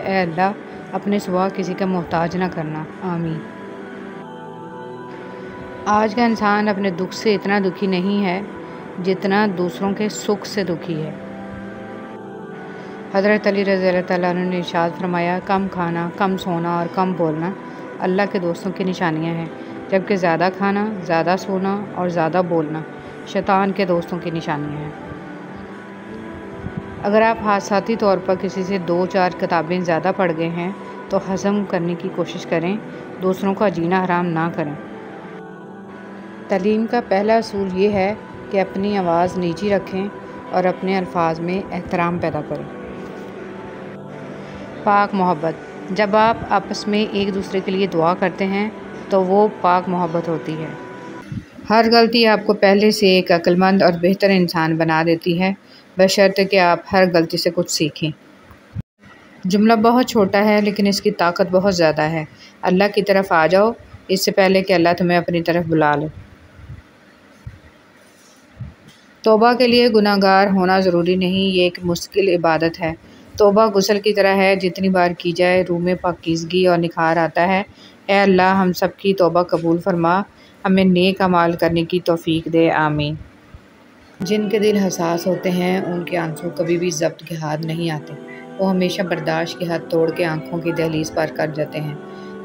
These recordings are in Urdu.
اے اللہ اپنے سوا کسی کا محتاج نہ کرنا، آمین۔ آج کا انسان اپنے دکھ سے اتنا دکھی نہیں ہے جتنا دوسروں کے سکھ سے دکھی ہے۔ حضرت علی رضی اللہ تعالیٰ عنہ نے ارشاد فرمایا، کم کھانا، کم سونا اور کم بولنا اللہ کے دوستوں کی نشانیاں ہیں، جبکہ زیادہ کھانا، زیادہ سونا اور زیادہ بولنا شیطان کے دوستوں کی نشانیاں ہیں۔ اگر آپ حادثاتی طور پر کسی سے 2-4 کتابیں زیادہ پڑھ گئے ہیں تو ہضم کرنے کی کوشش کریں، دوسروں کا جینا حرام نہ کریں۔ تعلیم کا پہلا اصول یہ ہے کہ اپنی آواز نیچی رکھیں اور اپنے الفاظ میں احترام پیدا کریں۔ پاک محبت، جب آپ آپس میں ایک دوسرے کے لیے دعا کرتے ہیں تو وہ پاک محبت ہوتی ہے۔ ہر غلطی آپ کو پہلے سے ایک عقل مند اور بہتر انسان بنا دیتی ہے، بشرطے کہ آپ ہر غلطی سے کچھ سیکھیں۔ جملہ بہت چھوٹا ہے لیکن اس کی طاقت بہت زیادہ ہے۔ اللہ کی طرف آ جاؤ اس سے پہلے کہ اللہ تمہیں اپنی طرف بلا لے۔ توبہ کے لیے گناہ گار ہونا ضروری نہیں، یہ ایک مستقل عبادت ہے۔ توبہ غسل کی طرح ہے، جتنی بار کی جائے روح میں پاکیزگی اور نکھار آتا ہے۔ اے اللہ ہم سب کی توبہ قبول فرما، ہمیں نیک اعمال کرنے کی توفیق دے، آمین۔ جن کے دل حساس ہوتے ہیں ان کے آنسو کبھی بھی ضبط کے ہاتھ نہیں آتے، وہ ہمیشہ برداشت کی حد توڑ کے آنکھوں کی دہلیز پار کر جاتے ہیں۔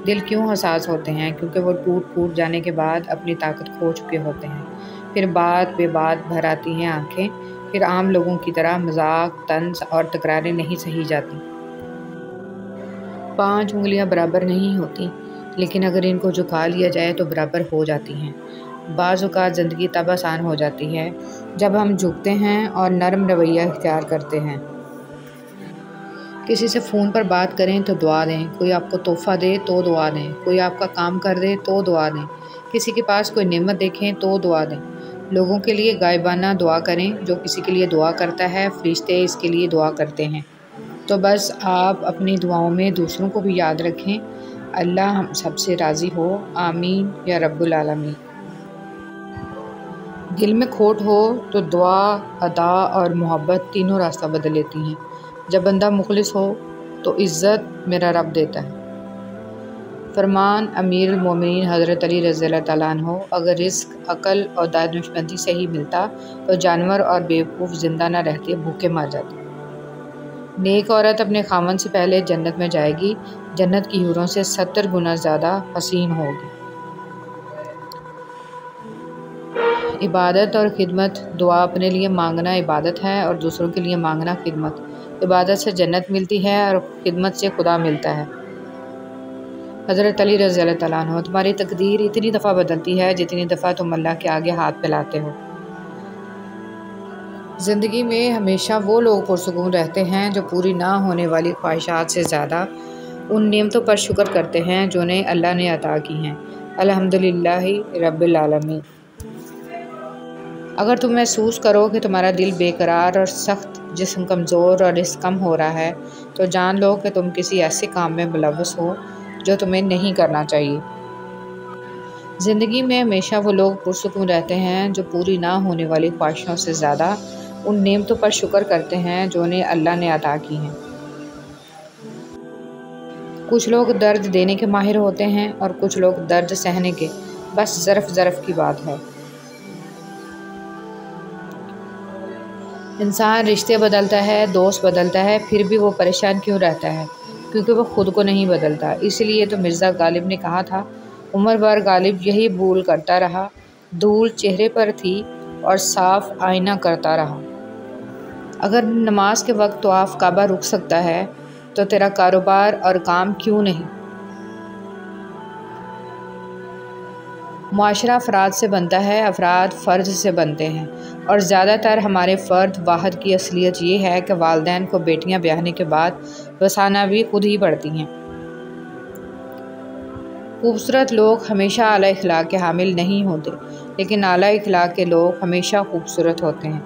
دل کیوں حساس ہوتے ہیں؟ کیونکہ وہ ٹوٹ جانے کے بعد اپنی طاقت کھو چکے ہوتے ہیں، پھر بات بے بات بھر آتی ہیں آنکھیں، پھر عام لوگوں کی طرح مذاق، طنز اور تکراریں نہیں سہی جاتی۔ 5 انگلیاں برابر نہیں ہوتی، لیکن اگر ان کو جھکا لیا جائے تو برابر ہو جاتی ہیں۔ بعض اوقات زندگی تب آسان ہو جاتی ہے جب ہم جھکتے ہیں اور نرم رویہ اختیار کرتے ہیں۔ کسی سے فون پر بات کریں تو دعا دیں، کوئی آپ کو تحفہ دے تو دعا دیں، کوئی آپ کا کام کر دے تو دعا دیں، کسی کے پاس کوئی نعمت دیکھیں تو دعا دیں۔ لوگوں کے لیے غائبانہ دعا کریں، جو کسی کے لیے دعا کرتا ہے فرشتے اس کے لیے دعا کرتے ہیں۔ تو بس آپ اپنی دعاؤں میں دوسروں کو بھی یاد رکھیں۔ اللہ ہم سب سے راضی ہو، آمین یا رب العالمین۔ دل میں کھوٹ ہو تو دعا، ادا اور محبت تینوں راستہ بدل لیتی ہیں۔ جب بندہ مخلص ہو تو عزت میرا رب دیتا ہے۔ فرمان امیر المومنین حضرت علی رضی اللہ تعالیٰ عنہ، اگر رزق عقل اور دانشمندی سے ہی ملتا تو جانور اور بیوقوف زندہ نہ رہتے، بھوکے مر جاتے۔ نیک عورت اپنے خاوند سے پہلے جنت میں جائے گی، جنت کی حوروں سے 70 گنا زیادہ حسین ہوگی۔ عبادت اور خدمت، دعا اپنے لیے مانگنا عبادت ہے اور دوسروں کے لیے مانگنا خدمت۔ عبادت سے جنت ملتی ہے اور خدمت سے خدا ملتا ہے۔ حضرت علی رضی اللہ تعالیٰ عنہ، تمہاری تقدیر اتنی دفعہ بدلتی ہے جتنی دفعہ تم اللہ کے آگے ہاتھ پھیلاتے ہو۔ زندگی میں ہمیشہ وہ لوگ پرسکون رہتے ہیں جو پوری نہ ہونے والی خواہشات سے زیادہ ان نعمتوں پر شکر کرتے ہیں جو انہیں اللہ نے عطا کی ہیں۔ الحمدللہ رب العالمین۔ اگر تم محسوس کرو کہ تمہارا دل بے قرار اور سخت، جسم کمزور اور رزق کم ہو رہا ہے تو جان لو کہ تم کسی ایسے کام میں ملوث ہو جو تمہیں نہیں کرنا چاہیے۔ زندگی میں ہمیشہ وہ لوگ پرسکون رہتے ہیں جو پوری نہ ہونے والی خواہشوں سے زیادہ ان نعمتوں پر شکر کرتے ہیں جو انہیں اللہ نے عطا کی ہیں۔ کچھ لوگ درد دینے کے ماہر ہوتے ہیں اور کچھ لوگ درد سہنے کے، بس ظرف کی بات ہے۔ انسان رشتے بدلتا ہے، دوست بدلتا ہے، پھر بھی وہ پریشان کیوں رہتا ہے؟ کیونکہ وہ خود کو نہیں بدلتا۔ اس لیے تو مرزا غالب نے کہا تھا، عمر بھر غالب یہی بھول کرتا رہا، دھول چہرے پر تھی اور صاف آئینہ کرتا رہا۔ اگر نماز کے وقت طواف کعبہ رک سکتا ہے تو تیرا کاروبار اور کام کیوں نہیں؟ معاشرہ افراد سے بنتا ہے، افراد فرد سے بنتے ہیں، اور زیادہ تر ہمارے فرد واحد کی اصلیت یہ ہے کہ والدین کو بیٹیاں بیاہنے کے بعد وسانا بھی خود ہی پڑتی ہیں۔ خوبصورت لوگ ہمیشہ اعلیٰ اخلاق کے حامل نہیں ہوتے، لیکن اعلیٰ اخلاق کے لوگ ہمیشہ خوبصورت ہوتے ہیں۔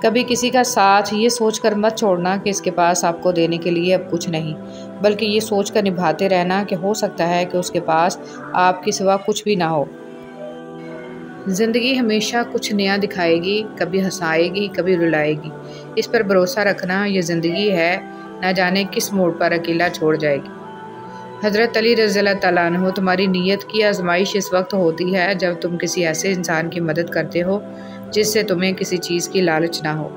کبھی کسی کا ساتھ یہ سوچ کر مت چھوڑنا کہ اس کے پاس آپ کو دینے کے لیے اب کچھ نہیں، بلکہ یہ سوچ کر نبھاتے رہنا کہ ہو سکتا ہے کہ اس کے پاس آپ کے سوا کچھ بھی نہ ہو۔ زندگی ہمیشہ کچھ نیا دکھائے گی، کبھی ہنسائے گی، کبھی رلائے گی۔ اس پر بھروسہ رکھنا، یہ زندگی ہے، نہ جانے کس موڑ پر اکیلا چھوڑ جائے گی۔ حضرت علی رضی اللہ تعالیٰ عنہ: تمہاری نیت کی آزمائش اس وقت ہوتی ہے جب تم کسی ایسے انسان کی مدد کرتے ہو جس سے تمہیں کسی چیز کی لالچ نہ ہو۔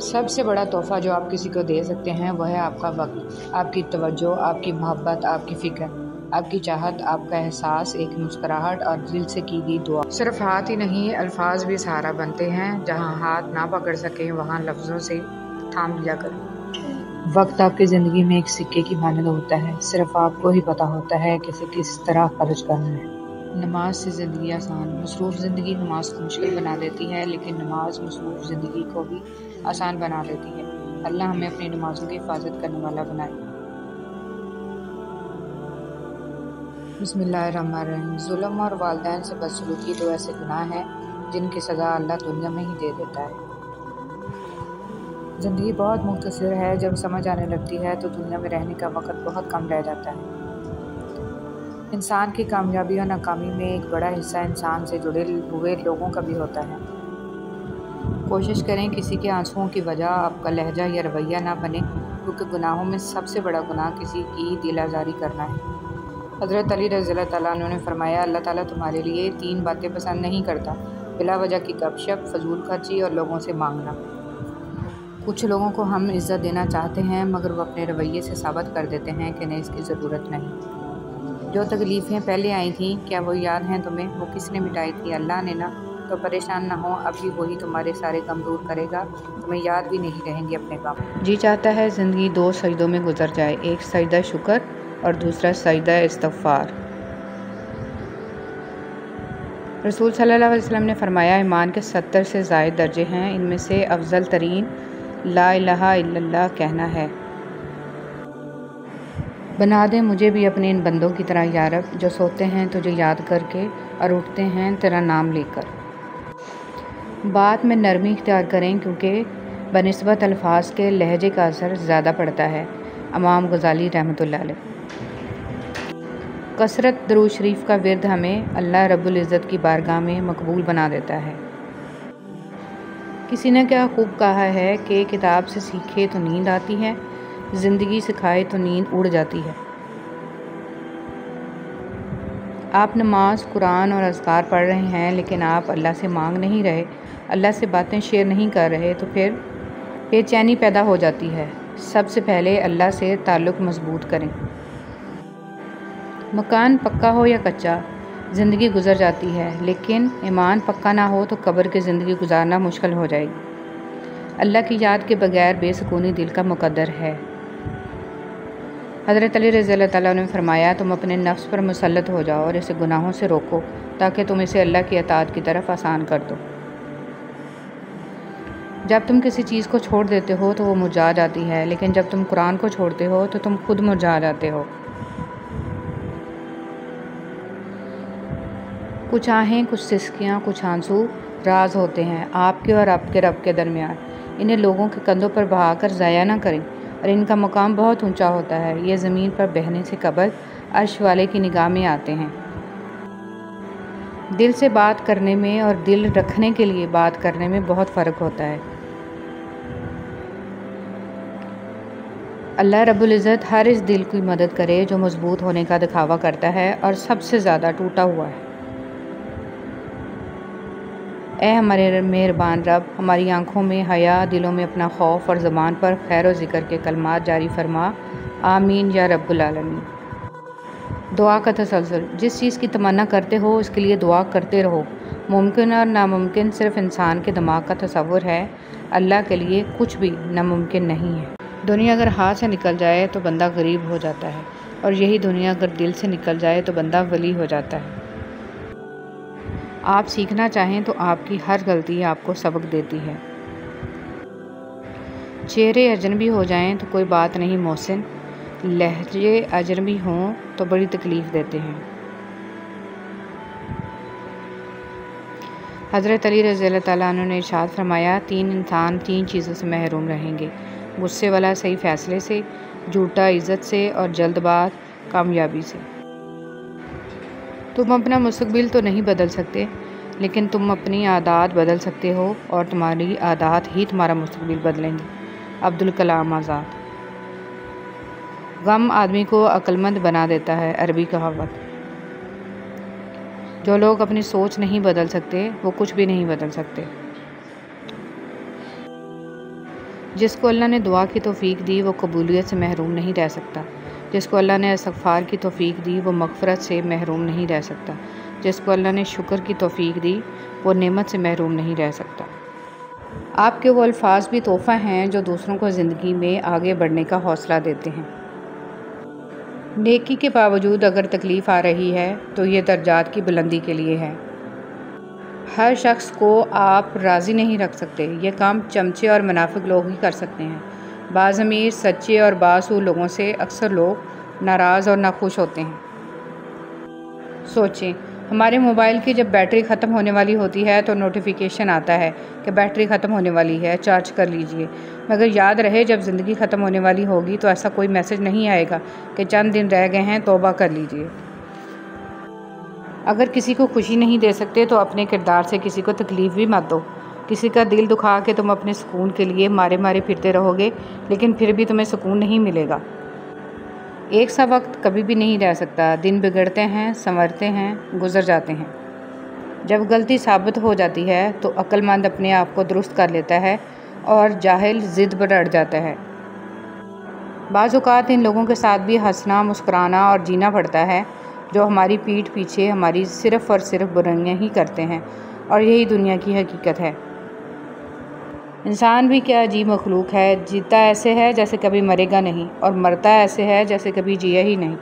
سب سے بڑا تحفہ جو آپ کسی کو دے سکتے ہیں وہ ہے آپ کا وقت، آپ کی توجہ، آپ کی محبت، آپ کی فکر، آپ کی چاہت، آپ کا احساس، ایک مسکراہٹ اور دل سے کی گئی دعا۔ صرف ہاتھ ہی نہیں، الفاظ بھی سہارا بنتے ہیں۔ جہاں ہاتھ نہ پکڑ سکیں وہاں لفظوں سے تھام لیا کریں۔ وقت آپ کی زندگی میں ایک سکے کی مانند ہوتا ہے، صرف آپ کو ہی پتہ ہوتا ہے کہ اسے کس طرح خرچ کرنا ہے۔ نماز سے زندگی آسان۔ مصروف زندگی نماز کو مشکل بنا دیتی ہے، لیکن نماز مصروف زندگی کو بھی آسان بنا دیتی ہے۔ اللہ ہمیں اپنی نمازوں کی حفاظت کرنے والا بنائے۔ بسم اللہ الرحمن الرحیم۔ ظلم اور والدین سے بدسلوکی دو ایسے گناہ ہیں جن کی سزا اللہ دنیا میں ہی دے دیتا ہے۔ زندگی بہت مختصر ہے، جب سمجھ آنے لگتی ہے تو دنیا میں رہنے کا وقت بہت کم رہ جاتا ہے۔ انسان کی کامیابی اور ناکامی میں ایک بڑا حصہ انسان سے جڑے ہوئے لوگوں کا بھی ہوتا ہے۔ کوشش کریں کسی کے آنسوؤں کی وجہ آپ کا لہجہ یا رویہ نہ بنے، کیونکہ گناہوں میں سب سے بڑا گناہ کسی کی دل آزاری کرنا ہے۔ حضرت علی رضی اللہ تعالیٰ عنہ نے فرمایا، اللہ تعالیٰ تمہارے لیے 3 باتیں پسند نہیں کرتا: بلا وجہ کی گپ شپ، فضول خرچی اور لوگوں سے مانگنا۔ کچھ لوگوں کو ہم عزت دینا چاہتے ہیں مگر وہ اپنے رویے سے ثابت کر دیتے ہیں کہ انہیں اس کی ضرورت نہیں۔ جو تکلیفیں پہلے آئی تھیں کیا وہ یاد ہیں تمہیں؟ وہ کس نے مٹائی تھی؟ اللہ نے نا۔ تو پریشان نہ ہو، اب بھی وہی تمہارے سارے غم دور کرے گا، تمہیں یاد بھی نہیں رہیں گے اپنے غم۔ جی چاہتا ہے زندگی 2 سجدوں میں گزر جائے، ایک سجدہ شکر اور دوسرا سجدہ استغفار۔ رسول صلی اللہ علیہ وسلم نے فرمایا، ایمان کے 70 سے زائد درجے ہیں، ان میں سے افضل ترین لا الہ الا اللہ کہنا ہے۔ بنا دے مجھے بھی اپنے ان بندوں کی طرح یا رب، جو سوتے ہیں تجھے یاد کر کے اور اٹھتے ہیں تیرا نام لے کر۔ بات میں نرمی اختیار کریں کیونکہ بنسبت الفاظ کے لہجے کا اثر زیادہ پڑتا ہے۔ امام غزالی رحمۃ اللہ علیہ۔ کثرت درود شریف کا ورد ہمیں اللہ رب العزت کی بارگاہ میں مقبول بنا دیتا ہے۔ کسی نے کیا خوب کہا ہے کہ کتاب سے سیکھے تو نیند آتی ہے، زندگی سکھائے تو نیند اڑ جاتی ہے۔ آپ نماز، قرآن اور اذکار پڑھ رہے ہیں لیکن آپ اللہ سے مانگ نہیں رہے، اللہ سے باتیں شیئر نہیں کر رہے تو پھر بے چینی پیدا ہو جاتی ہے۔ سب سے پہلے اللہ سے تعلق مضبوط کریں۔ مکان پکا ہو یا کچا، زندگی گزر جاتی ہے، لیکن ایمان پکا نہ ہو تو قبر کی زندگی گزارنا مشکل ہو جائے گی۔ اللہ کی یاد کے بغیر بے سکونی دل کا مقدر ہے۔ حضرت علی رضی اللہ تعالیٰ نے فرمایا، تم اپنے نفس پر مسلط ہو جاؤ اور اسے گناہوں سے روکو تاکہ تم اسے اللہ کی اطاعت کی طرف آسان کر دو۔ جب تم کسی چیز کو چھوڑ دیتے ہو تو وہ مرجھا جاتی ہے، لیکن جب تم قرآن کو چھوڑتے ہو تو تم خود مرجھا جاتے ہو۔ کچھ آہیں، کچھ سسکیاں، کچھ آنسو راز ہوتے ہیں آپ کے اور آپ کے رب کے درمیان۔ انہیں لوگوں کے کندھوں پر بہا کر ضائع نہ کریں، اور ان کا مقام بہت اونچا ہوتا ہے۔ یہ زمین پر بہنے سے قبل عرش والے کی نگاہ میں آتے ہیں۔ دل سے بات کرنے میں اور دل رکھنے کے لیے بات کرنے میں بہت فرق ہوتا ہے۔ اللہ رب العزت ہر اس دل کی مدد کرے جو مضبوط ہونے کا دکھاوا کرتا ہے اور سب سے زیادہ ٹوٹا ہوا ہے۔ اے ہمارے مہربان رب، ہماری آنکھوں میں حیا، دلوں میں اپنا خوف اور زبان پر خیر و ذکر کے کلمات جاری فرما، آمین یا رب العالمین۔ دعا کا تسلسل۔ جس چیز کی تمنا کرتے ہو اس کے لیے دعا کرتے رہو۔ ممکن اور ناممکن صرف انسان کے دماغ کا تصور ہے، اللہ کے لیے کچھ بھی ناممکن نہیں ہے۔ دنیا اگر ہاتھ سے نکل جائے تو بندہ غریب ہو جاتا ہے، اور یہی دنیا اگر دل سے نکل جائے تو بندہ ولی ہو جاتا ہے۔ آپ سیکھنا چاہیں تو آپ کی ہر غلطی آپ کو سبق دیتی ہے۔ چہرے اجنبی ہو جائیں تو کوئی بات نہیں محسن، لہجے اجنبی ہوں تو بڑی تکلیف دیتے ہیں۔ حضرت علی رضی اللہ تعالیٰ عنہ نے ارشاد فرمایا، 3 انسان 3 چیزوں سے محروم رہیں گے: غصے والا صحیح فیصلے سے، جھوٹا عزت سے، اور جلد باز کامیابی سے۔ تم اپنا مستقبل تو نہیں بدل سکتے، لیکن تم اپنی عادات بدل سکتے ہو، اور تمہاری عادات ہی تمہارا مستقبل بدلیں گی۔ عبدالکلام آزاد۔ غم آدمی کو عقل مند بنا دیتا ہے، عربی کہاوت۔ جو لوگ اپنی سوچ نہیں بدل سکتے وہ کچھ بھی نہیں بدل سکتے۔ جس کو اللہ نے دعا کی توفیق دی وہ قبولیت سے محروم نہیں رہ سکتا۔ جس کو اللہ نے استغفار کی توفیق دی وہ مغفرت سے محروم نہیں رہ سکتا۔ جس کو اللہ نے شکر کی توفیق دی وہ نعمت سے محروم نہیں رہ سکتا۔ آپ کے وہ الفاظ بھی تحفہ ہیں جو دوسروں کو زندگی میں آگے بڑھنے کا حوصلہ دیتے ہیں۔ نیکی کے باوجود اگر تکلیف آ رہی ہے تو یہ درجات کی بلندی کے لیے ہے۔ ہر شخص کو آپ راضی نہیں رکھ سکتے، یہ کام چمچے اور منافق لوگ ہی کر سکتے ہیں۔ بعض امیر، سچے اور بااصول لوگوں سے اکثر لوگ ناراض اور ناخوش ہوتے ہیں۔ سوچیں، ہمارے موبائل کی جب بیٹری ختم ہونے والی ہوتی ہے تو نوٹیفیکیشن آتا ہے کہ بیٹری ختم ہونے والی ہے، چارج کر لیجئے۔ مگر یاد رہے جب زندگی ختم ہونے والی ہوگی تو ایسا کوئی میسج نہیں آئے گا کہ چند دن رہ گئے ہیں، توبہ کر لیجئے۔ اگر کسی کو خوشی نہیں دے سکتے تو اپنے کردار سے کسی کو تکلیف بھی مت دو۔ کسی کا دل دکھا کے تم اپنے سکون کے لیے مارے مارے پھرتے رہو گے، لیکن پھر بھی تمہیں سکون نہیں ملے گا۔ ایک سا وقت کبھی بھی نہیں رہ سکتا، دن بگڑتے ہیں، سنورتے ہیں، گزر جاتے ہیں۔ جب غلطی ثابت ہو جاتی ہے تو عقل مند اپنے آپ کو درست کر لیتا ہے اور جاہل ضد پر اڑ جاتا ہے۔ بعض اوقات ان لوگوں کے ساتھ بھی ہنسنا، مسکرانا اور جینا پڑتا ہے جو ہماری پیٹھ پیچھے ہماری صرف اور صرف برائیاں ہی کرتے ہیں، اور یہی دنیا کی حقیقت ہے۔ انسان بھی کیا عجیب مخلوق ہے، جیتا ایسے ہے جیسے کبھی مرے گا نہیں، اور مرتا ایسے ہے جیسے کبھی جیا ہی نہیں۔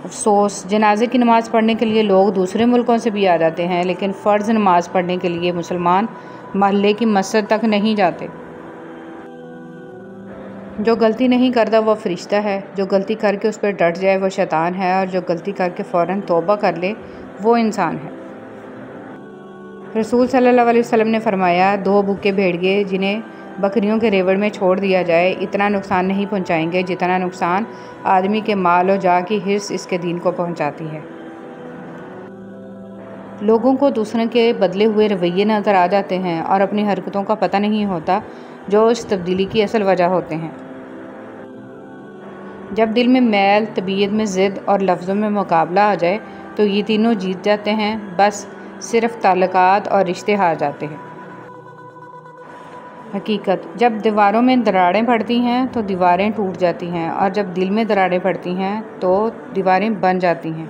افسوس، جنازے کی نماز پڑھنے کے لیے لوگ دوسرے ملکوں سے بھی آ جاتے ہیں، لیکن فرض نماز پڑھنے کے لیے مسلمان محلے کی مسجد تک نہیں جاتے۔ جو غلطی نہیں کرتا وہ فرشتہ ہے، جو غلطی کر کے اس پہ ڈٹ جائے وہ شیطان ہے، اور جو غلطی کر کے فوراً توبہ کر لے وہ انسان ہے۔ رسول صلی اللہ علیہ وسلم نے فرمایا، 2 بھوکے بھیڑیے جنہیں بکریوں کے ریوڑ میں چھوڑ دیا جائے اتنا نقصان نہیں پہنچائیں گے جتنا نقصان آدمی کے مال و جاہ کی حرص اس کے دین کو پہنچاتی ہے۔ لوگوں کو دوسروں کے بدلے ہوئے رویے نظر آ جاتے ہیں اور اپنی حرکتوں کا پتہ نہیں ہوتا جو اس تبدیلی کی اصل وجہ ہوتے ہیں۔ جب دل میں میل، طبیعت میں ضد اور لفظوں میں مقابلہ آ جائے تو یہ تینوں جیت جاتے ہیں، بس صرف تعلقات اور رشتے ہار جاتے ہیں۔ حقیقت، جب دیواروں میں دراڑیں پڑتی ہیں تو دیواریں ٹوٹ جاتی ہیں، اور جب دل میں دراڑیں پڑتی ہیں تو دیواریں بن جاتی ہیں۔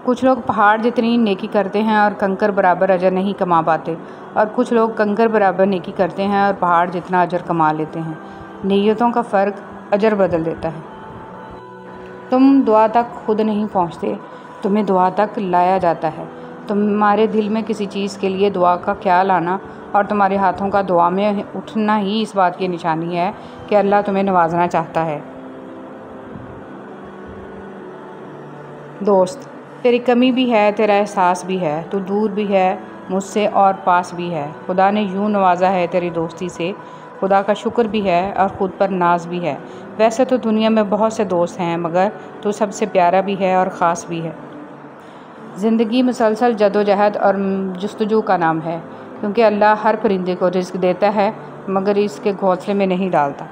کچھ لوگ پہاڑ جتنی نیکی کرتے ہیں اور کنکر برابر اجر نہیں کما پاتے، اور کچھ لوگ کنکر برابر نیکی کرتے ہیں اور پہاڑ جتنا اجر کما لیتے ہیں۔ نیتوں کا فرق اجر بدل دیتا ہے۔ تم دعا تک خود نہیں پہنچتے، تمہیں دعا تک لایا جاتا ہے۔ تمہارے دل میں کسی چیز کے لیے دعا کا خیال آنا اور تمہارے ہاتھوں کا دعا میں اٹھنا ہی اس بات کی نشانی ہے کہ اللہ تمہیں نوازنا چاہتا ہے۔ دوست، تیری کمی بھی ہے، تیرا احساس بھی ہے، تو دور بھی ہے مجھ سے اور پاس بھی ہے۔ خدا نے یوں نوازا ہے تیری دوستی سے، خدا کا شکر بھی ہے اور خود پر ناز بھی ہے۔ ویسے تو دنیا میں بہت سے دوست ہیں، مگر تو سب سے پیارا بھی ہے اور خاص بھی ہے۔ زندگی مسلسل جدوجہد اور جستجو کا نام ہے، کیونکہ اللہ ہر پرندے کو رزق دیتا ہے مگر اس کے گھونسلے میں نہیں ڈالتا۔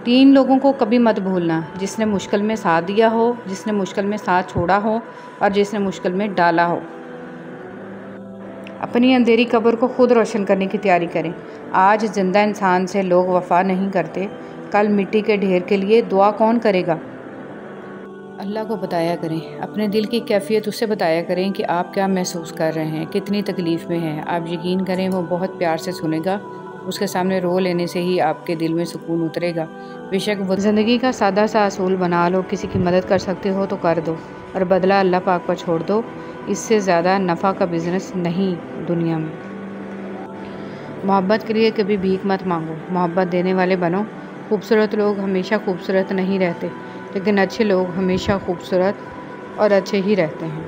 3 لوگوں کو کبھی مت بھولنا، جس نے مشکل میں ساتھ دیا ہو، جس نے مشکل میں ساتھ چھوڑا ہو، اور جس نے مشکل میں ڈالا ہو۔ اپنی اندھیری قبر کو خود روشن کرنے کی تیاری کریں۔ آج زندہ انسان سے لوگ وفا نہیں کرتے، کل مٹی کے ڈھیر کے لیے دعا کون کرے گا؟ اللہ کو بتایا کریں، اپنے دل کی کیفیت اسے بتایا کریں کہ آپ کیا محسوس کر رہے ہیں، کتنی تکلیف میں ہیں۔ آپ یقین کریں وہ بہت پیار سے سنے گا، اس کے سامنے رو لینے سے ہی آپ کے دل میں سکون اترے گا۔ بے شک وہ زندگی کا سادہ سا اصول بنا لو، کسی کی مدد کر سکتے ہو تو کر دو، اور بدلہ اللہ پاک پر چھوڑ دو۔ اس سے زیادہ نفع کا بزنس نہیں دنیا میں۔ محبت کے لیے کبھی بھیک مت مانگو، محبت دینے والے بنو۔ خوبصورت لوگ ہمیشہ خوبصورت نہیں رہتے، لیکن اچھے لوگ ہمیشہ خوبصورت اور اچھے ہی رہتے ہیں۔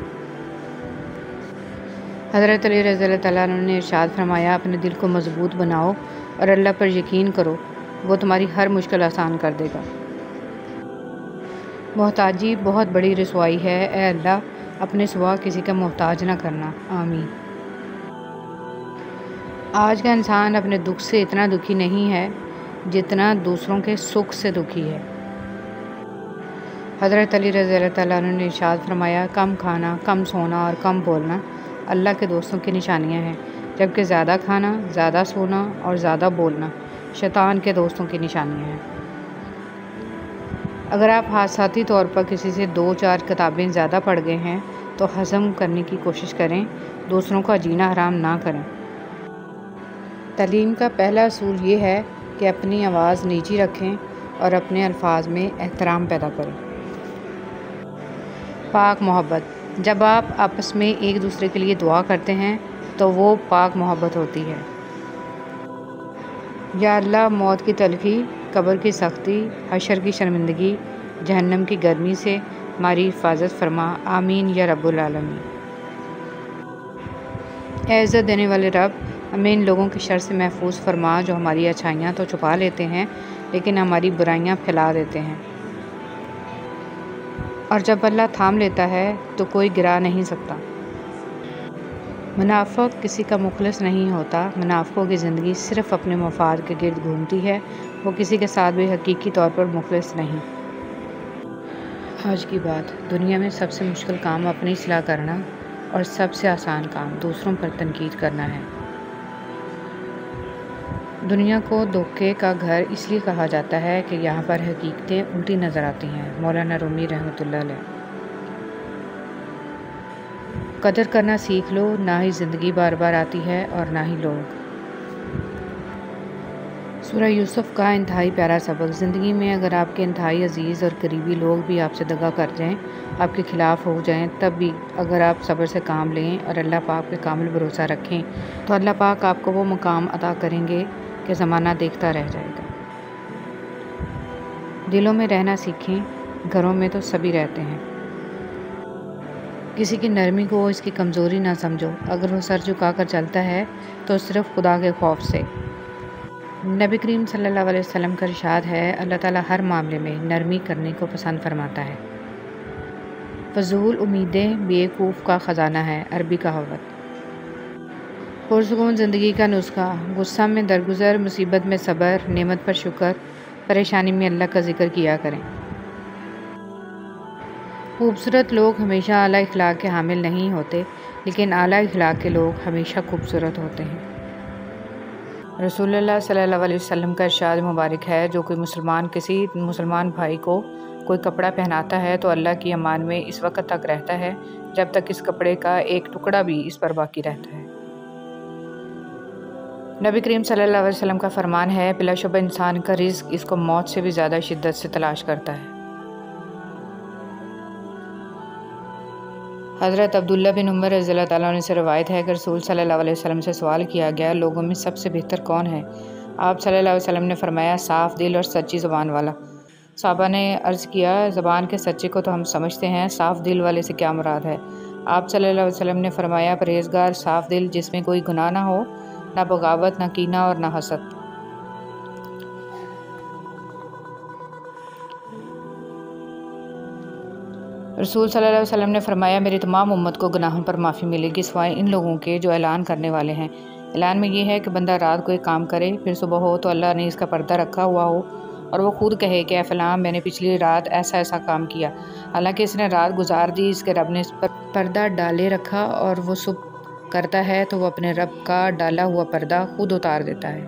حضرت علی رضی اللہ تعالیٰ عنہ نے ارشاد فرمایا، اپنے دل کو مضبوط بناؤ اور اللہ پر یقین کرو، وہ تمہاری ہر مشکل آسان کر دے گا۔ محتاجی بہت بڑی رسوائی ہے، اے اللہ اپنے سوا کسی کا محتاج نہ کرنا، آمین۔ آج کا انسان اپنے دکھ سے اتنا دکھی نہیں ہے جتنا دوسروں کے سکھ سے دکھی ہے۔ حضرت علی رضی اللہ تعالیٰ عنہ نے ارشاد فرمایا، کم کھانا، کم سونا اور کم بولنا اللہ کے دوستوں کی نشانیاں ہیں، جبکہ زیادہ کھانا، زیادہ سونا اور زیادہ بولنا شیطان کے دوستوں کی نشانیاں ہیں۔ اگر آپ حادثاتی طور پر کسی سے 2-4 کتابیں زیادہ پڑھ گئے ہیں تو ہضم کرنے کی کوشش کریں، دوسروں کا جینا حرام نہ کریں۔ تعلیم کا پہلا اصول یہ ہے کہ اپنی آواز نیچی رکھیں اور اپنے الفاظ میں احترام پیدا کریں۔ پاک محبت، جب آپ آپس میں ایک دوسرے کے لیے دعا کرتے ہیں تو وہ پاک محبت ہوتی ہے۔ یا اللہ موت کی تلخی، قبر کی سختی، حشر کی شرمندگی، جہنم کی گرمی سے ہماری حفاظت فرما، آمین یا رب العالمین۔ اے عزت دینے والے رب، ہمیں ان لوگوں کے شر سے محفوظ فرما جو ہماری اچھائیاں تو چھپا لیتے ہیں لیکن ہماری برائیاں پھیلا دیتے ہیں، اور جب اللہ تھام لیتا ہے تو کوئی گرا نہیں سکتا۔ منافق کسی کا مخلص نہیں ہوتا، منافقوں کی زندگی صرف اپنے مفاد کے گرد گھومتی ہے، وہ کسی کے ساتھ بھی حقیقی طور پر مخلص نہیں۔ آج کی بات، دنیا میں سب سے مشکل کام اپنی اصلاح کرنا اور سب سے آسان کام دوسروں پر تنقید کرنا ہے۔ دنیا کو دھوکے کا گھر اس لیے کہا جاتا ہے کہ یہاں پر حقیقتیں الٹی نظر آتی ہیں، مولانا رومی رحمۃ اللہ علیہ۔ قدر کرنا سیکھ لو، نہ ہی زندگی بار بار آتی ہے اور نہ ہی لوگ۔ سورہ یوسف کا انتہائی پیارا سبق، زندگی میں اگر آپ کے انتہائی عزیز اور قریبی لوگ بھی آپ سے دغا کر جائیں، آپ کے خلاف ہو جائیں، تب بھی اگر آپ صبر سے کام لیں اور اللہ پاک پہ کامل بھروسہ رکھیں تو اللہ پاک آپ کو وہ مقام عطا کریں گے کہ زمانہ دیکھتا رہ جائے گا۔ دلوں میں رہنا سیکھیں، گھروں میں تو سبھی رہتے ہیں۔ کسی کی نرمی کو اس کی کمزوری نہ سمجھو، اگر وہ سر جھکا کر چلتا ہے تو صرف خدا کے خوف سے۔ نبی کریم صلی اللہ علیہ وسلم کا ارشاد ہے، اللہ تعالیٰ ہر معاملے میں نرمی کرنے کو پسند فرماتا ہے۔ فضول امیدیں بیوقوف کا خزانہ ہے، عربی کہاوت۔ پرسکون زندگی کا نسخہ، غصہ میں درگزر، مصیبت میں صبر، نعمت پر شکر، پریشانی میں اللہ کا ذکر کیا کریں۔ خوبصورت لوگ ہمیشہ اعلیٰ اخلاق کے حامل نہیں ہوتے، لیکن اعلیٰ اخلاق کے لوگ ہمیشہ خوبصورت ہوتے ہیں۔ رسول اللہ صلی اللہ علیہ وسلم کا ارشاد مبارک ہے، جو کوئی مسلمان کسی مسلمان بھائی کو کوئی کپڑا پہناتا ہے تو اللہ کی امان میں اس وقت تک رہتا ہے جب تک اس کپڑے کا ایک ٹکڑا بھی اس پر باقی رہتا ہے۔ نبی کریم صلی اللہ علیہ وسلم کا فرمان ہے، بلا شبہ انسان کا رزق اس کو موت سے بھی زیادہ شدت سے تلاش کرتا ہے۔ حضرت عبداللہ بن عمر رضی اللہ تعالیٰ عنہ سے روایت ہے کہ رسول صلی اللہ علیہ وسلم سے سوال کیا گیا، لوگوں میں سب سے بہتر کون ہے؟ آپ صلی اللہ علیہ وسلم نے فرمایا، صاف دل اور سچی زبان والا۔ صحابہ نے عرض کیا، زبان کے سچے کو تو ہم سمجھتے ہیں، صاف دل والے سے کیا مراد ہے؟ آپ صلی اللہ علیہ وسلم نے فرمایا، پرہیزگار صاف دل جس میں کوئی گناہ نہ ہو، نہ بغاوت، نہ کینہ اور نہ حسد۔ رسول صلی اللہ علیہ وسلم نے فرمایا، میری تمام امت کو گناہوں پر معافی ملے گی سوائے ان لوگوں کے جو اعلان کرنے والے ہیں۔ اعلان میں یہ ہے کہ بندہ رات کو ایک کام کرے، پھر صبح ہو تو اللہ نے اس کا پردہ رکھا ہوا ہو اور وہ خود کہے کہ اے فلاں، میں نے پچھلی رات ایسا ایسا کام کیا، حالانکہ اس نے رات گزار دی، اس کے رب نے اس پر پردہ ڈالے رکھا، اور وہ صبح کرتا ہے تو وہ اپنے رب کا ڈالا ہوا پردہ خود اتار دیتا ہے۔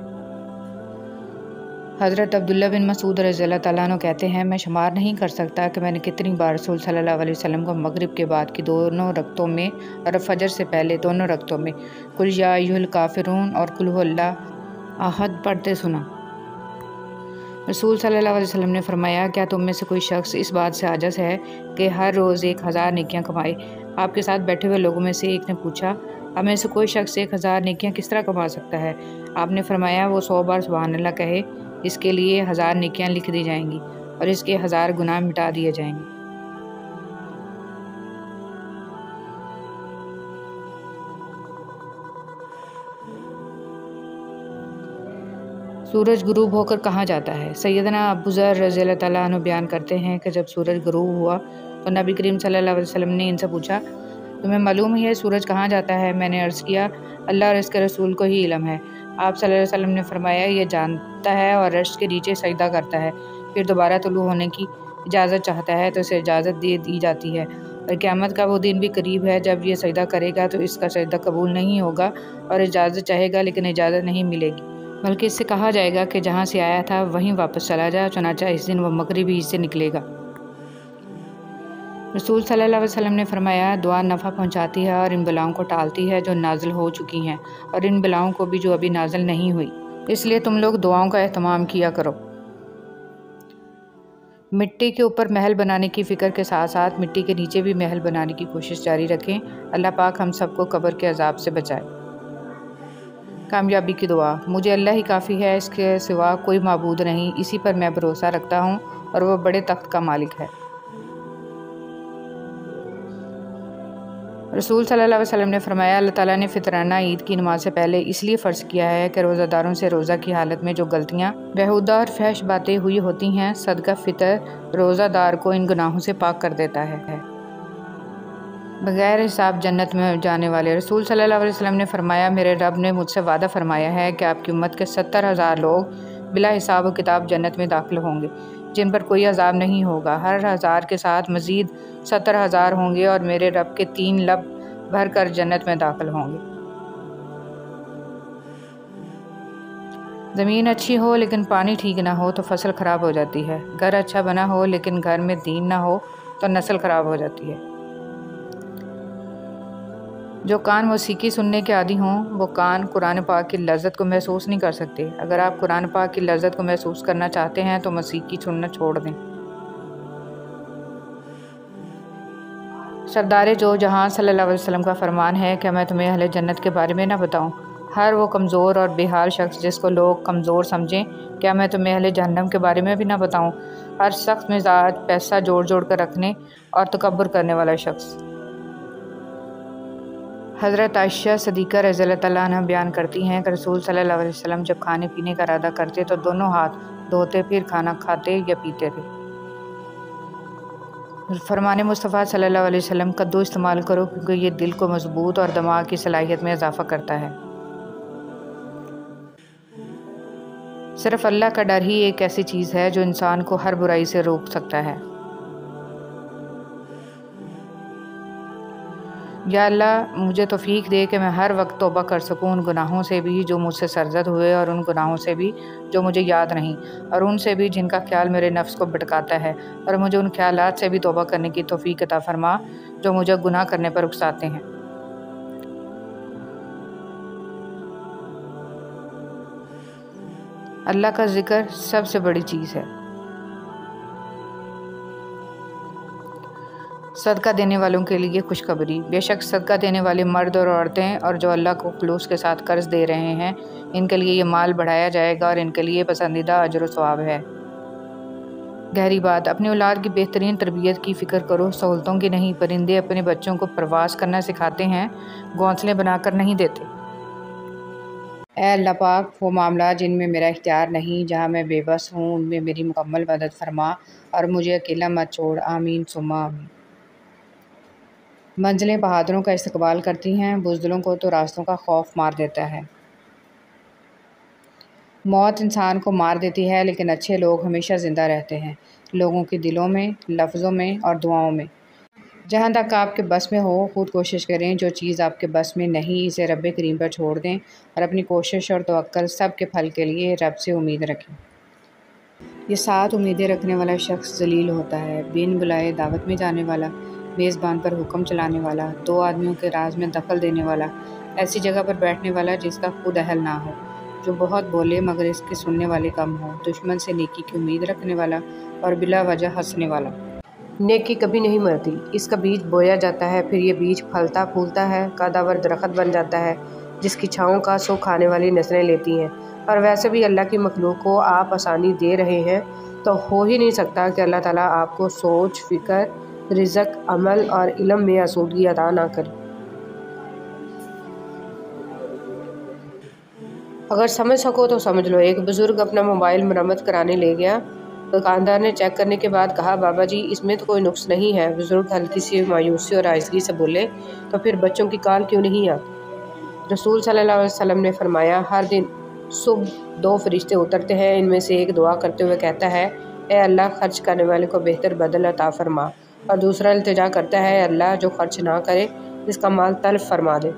حضرت عبداللہ بن مسعود رضی اللہ تعالیٰ عنہ کہتے ہیں، میں شمار نہیں کر سکتا کہ میں نے کتنی بار رسول صلی اللہ علیہ وسلم کو مغرب کے بعد کی دونوں رکعتوں میں اور فجر سے پہلے دونوں رکعتوں میں قل یا ایھا الکافرون اور قل ھو اللہ احد پڑھتے سنا۔ رسول صلی اللہ علیہ وسلم نے فرمایا، کیا تم میں سے کوئی شخص اس بات سے عاجز ہے کہ ہر روز 1000 نیکیاں کمائے؟ آپ کے ساتھ بیٹھے ہوئے لوگوں میں سے ایک نے پوچھا، ہم میں سے کوئی شخص 1000 نیکیاں کس طرح کما سکتا ہے؟ آپ نے فرمایا، وہ 100 بار سبحان اللہ کہے، اس کے لیے 1000 نیکیاں لکھ دی جائیں گی اور اس کے 1000 گناہ مٹا دیے جائیں گے۔ سورج غروب ہو کر کہاں جاتا ہے؟ سیدنا ابو ذر رضی اللہ تعالیٰ عنہ بیان کرتے ہیں کہ جب سورج غروب ہوا تو نبی کریم صلی اللہ علیہ وسلم نے ان سے پوچھا، تمہیں معلوم ہی ہے سورج کہاں جاتا ہے؟ میں نے عرض کیا، اللہ اور اس کے رسول کو ہی علم ہے۔ آپ صلی اللہ علیہ وسلم نے فرمایا، یہ جانتا ہے اور عرش کے نیچے سجدہ کرتا ہے، پھر دوبارہ طلوع ہونے کی اجازت چاہتا ہے تو اسے اجازت دے دی جاتی ہے، اور قیامت کا وہ دن بھی قریب ہے جب یہ سجدہ کرے گا تو اس کا سجدہ قبول نہیں ہوگا، اور اجازت چاہے گا لیکن اجازت نہیں ملے گی، بلکہ اس سے کہا جائے گا کہ جہاں سے آیا تھا وہیں واپس چلا جا، چنانچہ اس دن وہ مغربی حصے نکلے گا۔ رسول صلی اللہ علیہ وسلم نے فرمایا، دعا نفع پہنچاتی ہے اور ان بلاؤں کو ٹالتی ہے جو نازل ہو چکی ہیں، اور ان بلاؤں کو بھی جو ابھی نازل نہیں ہوئی، اس لیے تم لوگ دعاؤں کا اہتمام کیا کرو۔ مٹی کے اوپر محل بنانے کی فکر کے ساتھ ساتھ مٹی کے نیچے بھی محل بنانے کی کوشش جاری رکھیں۔ اللہ پاک ہم سب کو قبر کے عذاب سے بچائے۔ کامیابی کی دعا۔ مجھے اللہ ہی کافی ہے، اس کے سوا کوئی معبود نہیں، اسی پر میں بھروسہ رکھتا ہوں اور وہ بڑے تخت کا مالک ہے۔ رسول صلی اللہ علیہ وسلم نے فرمایا، اللہ تعالیٰ نے فطرانہ عید کی نماز سے پہلے اس لیے فرض کیا ہے کہ روزہ داروں سے روزہ کی حالت میں جو غلطیاں، بیہودہ اور فحش باتیں ہوئی ہوتی ہیں، صدقہ فطر روزہ دار کو ان گناہوں سے پاک کر دیتا ہے۔ بغیر حساب جنت میں جانے والے۔ رسول صلی اللہ علیہ وسلم نے فرمایا، میرے رب نے مجھ سے وعدہ فرمایا ہے کہ آپ کی امت کے 70,000 لوگ بلا حساب و کتاب جنت میں داخل ہوں گے، جن پر کوئی عذاب نہیں ہوگا۔ ہر 1000 کے ساتھ مزید 70,000 ہوں گے اور میرے رب کے 3 لب بھر کر جنت میں داخل ہوں گے۔ زمین اچھی ہو لیکن پانی ٹھیک نہ ہو تو فصل خراب ہو جاتی ہے۔ گھر اچھا بنا ہو لیکن گھر میں دین نہ ہو تو نسل خراب ہو جاتی ہے۔ جو کان موسیقی سننے کے عادی ہوں، وہ کان قرآن پاک کی لذت کو محسوس نہیں کر سکتے۔ اگر آپ قرآن پاک کی لذت کو محسوس کرنا چاہتے ہیں تو موسیقی سننا چھوڑ دیں۔ سردار دو جہاں صلی اللہ علیہ وسلم کا فرمان ہے کہ میں تمہیں اہل جنت کے بارے میں نہ بتاؤں؟ ہر وہ کمزور اور بے حال شخص جس کو لوگ کمزور سمجھیں، کیا میں تمہیں اہل جہنم کے بارے میں بھی نہ بتاؤں؟ ہر سخت مزاج، پیسہ جوڑ جوڑ کر رکھنے اور تکبر کرنے والا شخص۔ حضرت عائشہ صدیقہ رضی اللہ تعالیٰ عنہ بیان کرتی ہیں کہ رسول صلی اللہ علیہ وسلم جب کھانے پینے کا ارادہ کرتے تو دونوں ہاتھ دھوتے پھر کھانا کھاتے یا پیتے تھے۔ فرمان مصطفیٰ صلی اللہ علیہ وسلم، کدو استعمال کرو کیونکہ یہ دل کو مضبوط اور دماغ کی صلاحیت میں اضافہ کرتا ہے۔ صرف اللہ کا ڈر ہی ایک ایسی چیز ہے جو انسان کو ہر برائی سے روک سکتا ہے۔ یا اللہ مجھے توفیق دے کہ میں ہر وقت توبہ کر سکوں، ان گناہوں سے بھی جو مجھ سے سرزد ہوئے اور ان گناہوں سے بھی جو مجھے یاد نہیں، اور ان سے بھی جن کا خیال میرے نفس کو بھٹکاتا ہے، اور مجھے ان خیالات سے بھی توبہ کرنے کی توفیق عطا فرما جو مجھے گناہ کرنے پر اکساتے ہیں۔ اللہ کا ذکر سب سے بڑی چیز ہے۔ صدقہ دینے والوں کے لیے خوشخبری۔ بے شک صدقہ دینے والے مرد اور عورتیں اور جو اللہ کو خلوص کے ساتھ قرض دے رہے ہیں، ان کے لیے یہ مال بڑھایا جائے گا اور ان کے لیے پسندیدہ اجر و ثواب ہے۔ گہری بات۔ اپنی اولاد کی بہترین تربیت کی فکر کرو، سہولتوں کی نہیں۔ پرندے اپنے بچوں کو پرواز کرنا سکھاتے ہیں، گھونسلے بنا کر نہیں دیتے۔ اے اللہ پاک، وہ معاملات جن میں میرا اختیار نہیں، جہاں میں بے بس ہوں، ان میں میری مکمل مدد فرما اور مجھے اکیلا مت چھوڑ۔ آمین ثم آمین۔ منزلیں بہادروں کا استقبال کرتی ہیں، بزدلوں کو تو راستوں کا خوف مار دیتا ہے۔ موت انسان کو مار دیتی ہے لیکن اچھے لوگ ہمیشہ زندہ رہتے ہیں، لوگوں کے دلوں میں، لفظوں میں اور دعاؤں میں۔ جہاں تک آپ کے بس میں ہو خود کوشش کریں، جو چیز آپ کے بس میں نہیں اسے رب کریم پر چھوڑ دیں اور اپنی کوشش اور توکل سب کے پھل کے لیے رب سے امید رکھیں۔ یہ 7 امیدیں رکھنے والا شخص ذلیل ہوتا ہے: بن بلائے دعوت میں جانے والا، میزبان پر حکم چلانے والا، 2 آدمیوں کے راز میں دخل دینے والا، ایسی جگہ پر بیٹھنے والا جس کا خود اہل نہ ہو، جو بہت بولے مگر اس کے سننے والے کم ہوں، دشمن سے نیکی کی امید رکھنے والا اور بلا وجہ ہنسنے والا۔ نیکی کبھی نہیں مرتی، اس کا بیج بویا جاتا ہے، پھر یہ بیج پھلتا پھولتا ہے، قدآور درخت بن جاتا ہے جس کی چھاؤں کا سو کھانے والی نسلیں لیتی ہیں۔ اور ویسے بھی اللہ کی مخلوق کو آپ آسانی دے رہے ہیں تو ہو ہی نہیں سکتا کہ اللہ تعالیٰ آپ کو سوچ، فکر، رزق، عمل اور علم میں آسودگی عطا نہ کرے۔ اگر سمجھ سکو تو سمجھ لو۔ ایک بزرگ اپنا موبائل مرمت کرانے لے گیا۔ دکاندار نے چیک کرنے کے بعد کہا، بابا جی اس میں تو کوئی نقص نہیں ہے۔ بزرگ ہلکی سی مایوسی اور آہستگی سے بولے، تو پھر بچوں کی کال کیوں نہیں آتی؟ رسول صلی اللہ علیہ وسلم نے فرمایا، ہر دن صبح 2 فرشتے اترتے ہیں، ان میں سے ایک دعا کرتے ہوئے کہتا ہے، اے اللہ خرچ کرنے والے کو بہتر بدل عطا فرما، اور دوسرا التجا کرتا ہے، اے اللہ جو خرچ نہ کرے اس کا مال تلف فرما دے۔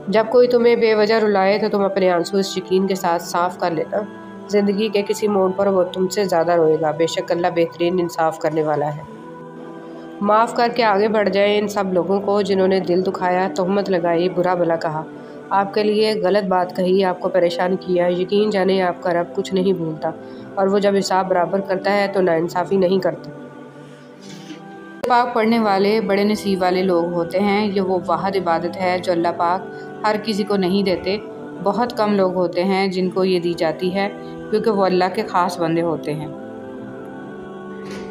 جب کوئی تمہیں بے وجہ رلائے تو تم اپنے آنسو اس یقین کے ساتھ صاف کر لینا، زندگی کے کسی موڑ پر وہ تم سے زیادہ روئے گا، بے شک اللہ بہترین انصاف کرنے والا ہے۔ معاف کر کے آگے بڑھ جائیں ان سب لوگوں کو جنہوں نے دل دکھایا، تہمت لگائی، برا بھلا کہا، آپ کے لیے غلط بات کہی، آپ کو پریشان کیا۔ یقین جانیں آپ کا رب کچھ نہیں بھولتا، اور وہ جب حساب برابر کرتا ہے تو ناانصافی نہیں کرتا۔ پاک پڑھنے والے بڑے نصیب والے لوگ ہوتے ہیں۔ یہ وہ واحد عبادت ہے جو اللہ پاک ہر کسی کو نہیں دیتے۔ بہت کم لوگ ہوتے ہیں جن کو یہ دی جاتی ہے، کیونکہ وہ اللہ کے خاص بندے ہوتے ہیں۔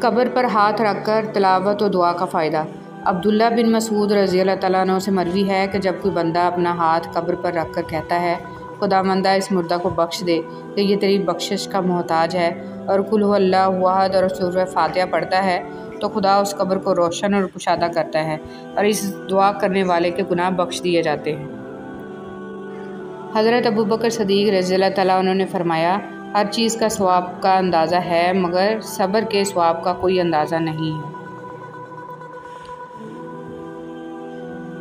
قبر پر ہاتھ رکھ کر تلاوت و دعا کا فائدہ۔ عبداللہ بن مسعود رضی اللہ تعالیٰ عنہ سے مروی ہے کہ جب کوئی بندہ اپنا ہاتھ قبر پر رکھ کر کہتا ہے، خداوندہ اس مردہ کو بخش دے کہ یہ تیری بخشش کا محتاج ہے، اور قل ھو اللہ احد اور سورہ فاتحہ پڑھتا ہے، تو خدا اس قبر کو روشن اور کشادہ کرتا ہے، اور اس دعا کرنے والے کے گناہ بخش دیے جاتے ہیں۔ حضرت ابوبکر صدیق رضی اللہ تعالیٰ عنہ نے فرمایا، ہر چیز کا ثواب کا اندازہ ہے مگر صبر کے ثواب کا کوئی اندازہ نہیں ہے۔